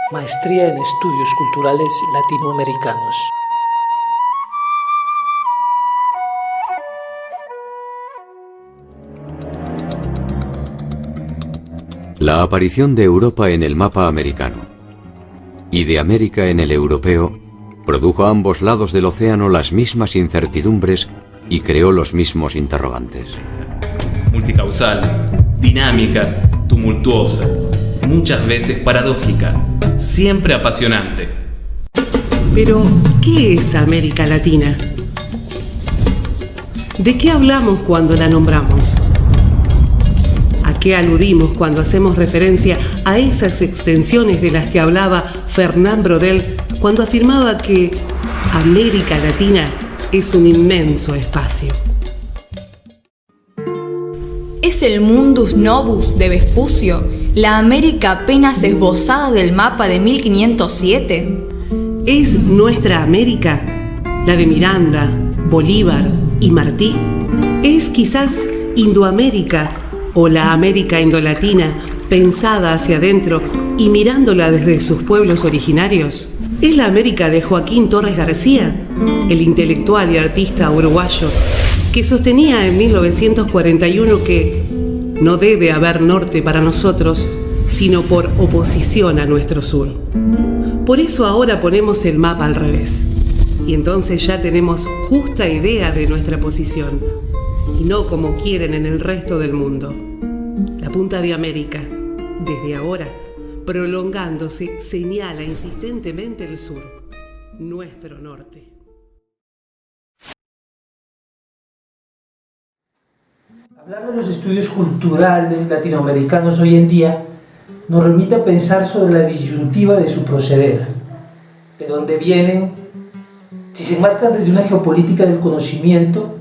Maestría en Estudios Culturales Latinoamericanos. La aparición de Europa en el mapa americano y de América en el europeo produjo a ambos lados del océano las mismas incertidumbres y creó los mismos interrogantes. Multicausal, dinámica, tumultuosa, muchas veces paradójica, siempre apasionante. Pero, ¿qué es América Latina? ¿De qué hablamos cuando la nombramos? ¿A qué aludimos cuando hacemos referencia a esas extensiones de las que hablaba Fernand Braudel cuando afirmaba que América Latina es un inmenso espacio? ¿Es el mundus novus de Vespucio la América apenas esbozada del mapa de 1507? ¿Es nuestra América la de Miranda, Bolívar y Martí? ¿Es quizás Indoamérica o la América indolatina pensada hacia adentro y mirándola desde sus pueblos originarios? ¿Es la América de Joaquín Torres García, el intelectual y artista uruguayo que sostenía en 1941 que no debe haber norte para nosotros, sino por oposición a nuestro sur? Por eso ahora ponemos el mapa al revés, y entonces ya tenemos justa idea de nuestra posición, y no como quieren en el resto del mundo. La punta de América, desde ahora, prolongándose, señala insistentemente el sur, nuestro norte. Hablar de los estudios culturales latinoamericanos hoy en día nos remite a pensar sobre la disyuntiva de su proceder, de dónde vienen, si se enmarcan desde una geopolítica del conocimiento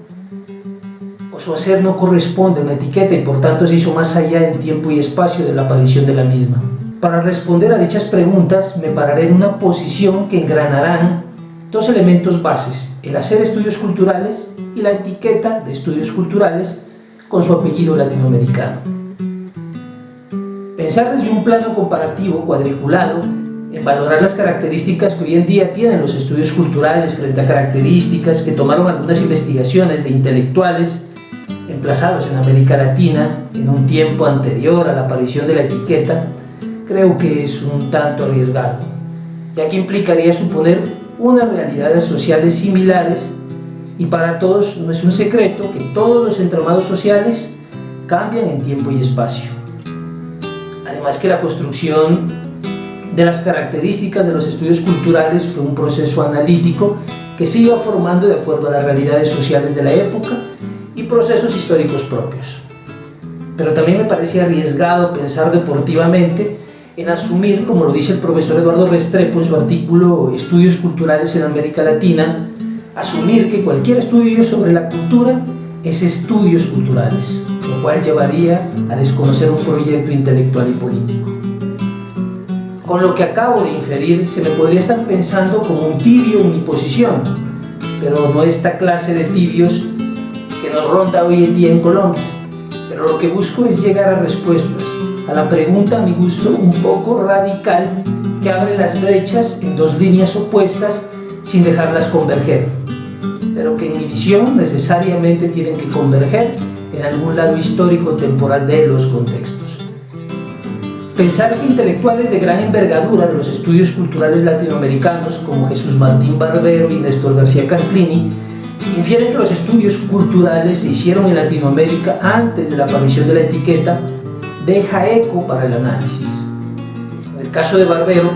o su hacer no corresponde a una etiqueta y por tanto se hizo más allá en tiempo y espacio de la aparición de la misma. Para responder a dichas preguntas me pararé en una posición que engranarán dos elementos bases: el hacer estudios culturales y la etiqueta de estudios culturales con su apellido latinoamericano. Pensar desde un plano comparativo cuadriculado en valorar las características que hoy en día tienen los estudios culturales frente a características que tomaron algunas investigaciones de intelectuales emplazados en América Latina en un tiempo anterior a la aparición de la etiqueta, creo que es un tanto arriesgado, ya que implicaría suponer unas realidades sociales similares, y para todos no es un secreto que todos los entramados sociales cambian en tiempo y espacio. Además que la construcción de las características de los estudios culturales fue un proceso analítico que se iba formando de acuerdo a las realidades sociales de la época y procesos históricos propios. Pero también me parece arriesgado pensar deportivamente en asumir, como lo dice el profesor Eduardo Restrepo en su artículo Estudios Culturales en América Latina, asumir que cualquier estudio sobre la cultura es estudios culturales, lo cual llevaría a desconocer un proyecto intelectual y político. Con lo que acabo de inferir, se me podría estar pensando como un tibio en mi posición, pero no esta clase de tibios que nos ronda hoy en día en Colombia. Pero lo que busco es llegar a respuestas a la pregunta, a mi gusto, un poco radical, que abre las brechas en dos líneas opuestas sin dejarlas converger, pero que en mi visión necesariamente tienen que converger en algún lado histórico temporal de los contextos. Pensar que intelectuales de gran envergadura de los estudios culturales latinoamericanos como Jesús Martín Barbero y Néstor García Canclini infieren que los estudios culturales se hicieron en Latinoamérica antes de la aparición de la etiqueta deja eco para el análisis. En el caso de Barbero,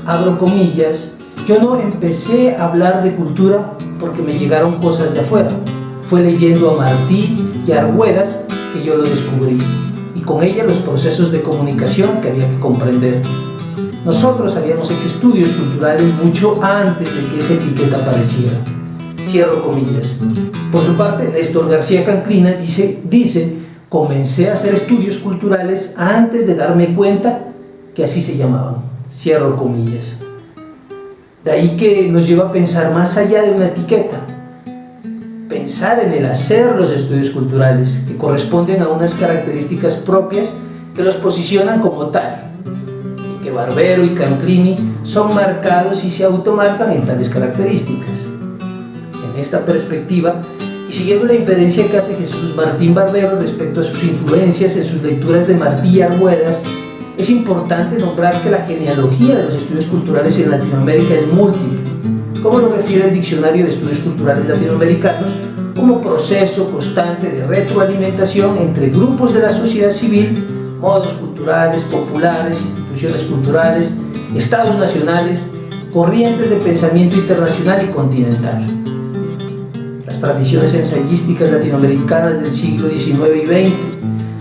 abro comillas, yo no empecé a hablar de cultura porque me llegaron cosas de afuera. Fue leyendo a Martí y a Arguedas que yo lo descubrí, y con ella los procesos de comunicación que había que comprender. Nosotros habíamos hecho estudios culturales mucho antes de que esa etiqueta apareciera. Cierro comillas. Por su parte, Néstor García Canclina dice, comencé a hacer estudios culturales antes de darme cuenta que así se llamaban. Cierro comillas. De ahí que nos lleva a pensar más allá de una etiqueta, pensar en el hacer los estudios culturales, que corresponden a unas características propias que los posicionan como tal, y que Barbero y Canclini son marcados y se automarcan en tales características. En esta perspectiva, y siguiendo la inferencia que hace Jesús Martín Barbero respecto a sus influencias en sus lecturas de Martí y Arguedas, es importante nombrar que la genealogía de los estudios culturales en Latinoamérica es múltiple, como lo refiere el Diccionario de Estudios Culturales Latinoamericanos, como proceso constante de retroalimentación entre grupos de la sociedad civil, modos culturales, populares, instituciones culturales, estados nacionales, corrientes de pensamiento internacional y continental. Las tradiciones ensayísticas latinoamericanas del siglo XIX y XX,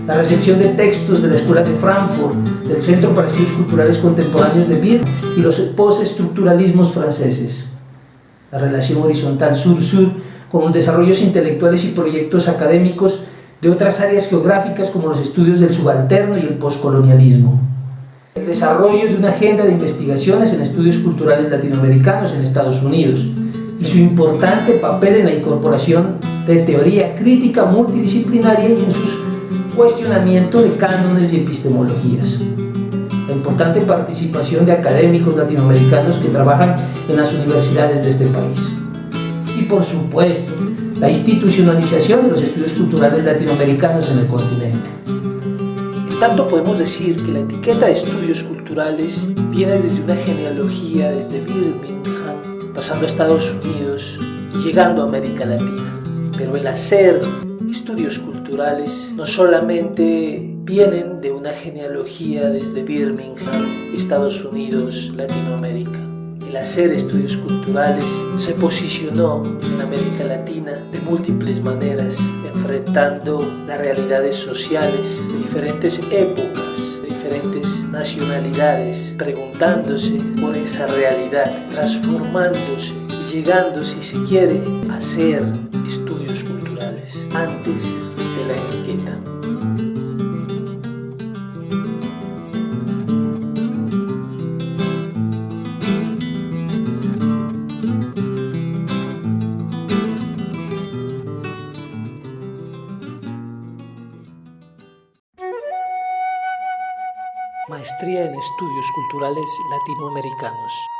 la recepción de textos de la Escuela de Frankfurt, del Centro para Estudios Culturales Contemporáneos de Birmingham y los postestructuralismos franceses, la relación horizontal sur-sur con los desarrollos intelectuales y proyectos académicos de otras áreas geográficas como los estudios del subalterno y el poscolonialismo, el desarrollo de una agenda de investigaciones en estudios culturales latinoamericanos en Estados Unidos y su importante papel en la incorporación de teoría crítica multidisciplinaria y en sus cuestionamiento de cánones y epistemologías. La importante participación de académicos latinoamericanos que trabajan en las universidades de este país. Y por supuesto, la institucionalización de los estudios culturales latinoamericanos en el continente. En tanto podemos decir que la etiqueta de estudios culturales viene desde una genealogía desde Birmingham, pasando a Estados Unidos y llegando a América Latina. Pero el hacer estudios culturales no solamente vienen de una genealogía desde Birmingham, Estados Unidos, Latinoamérica. El hacer estudios culturales se posicionó en América Latina de múltiples maneras, enfrentando las realidades sociales de diferentes épocas, de diferentes nacionalidades, preguntándose por esa realidad, transformándose y llegando, si se quiere, a hacer estudios culturales antes de la etiqueta. Maestría en Estudios Culturales Latinoamericanos.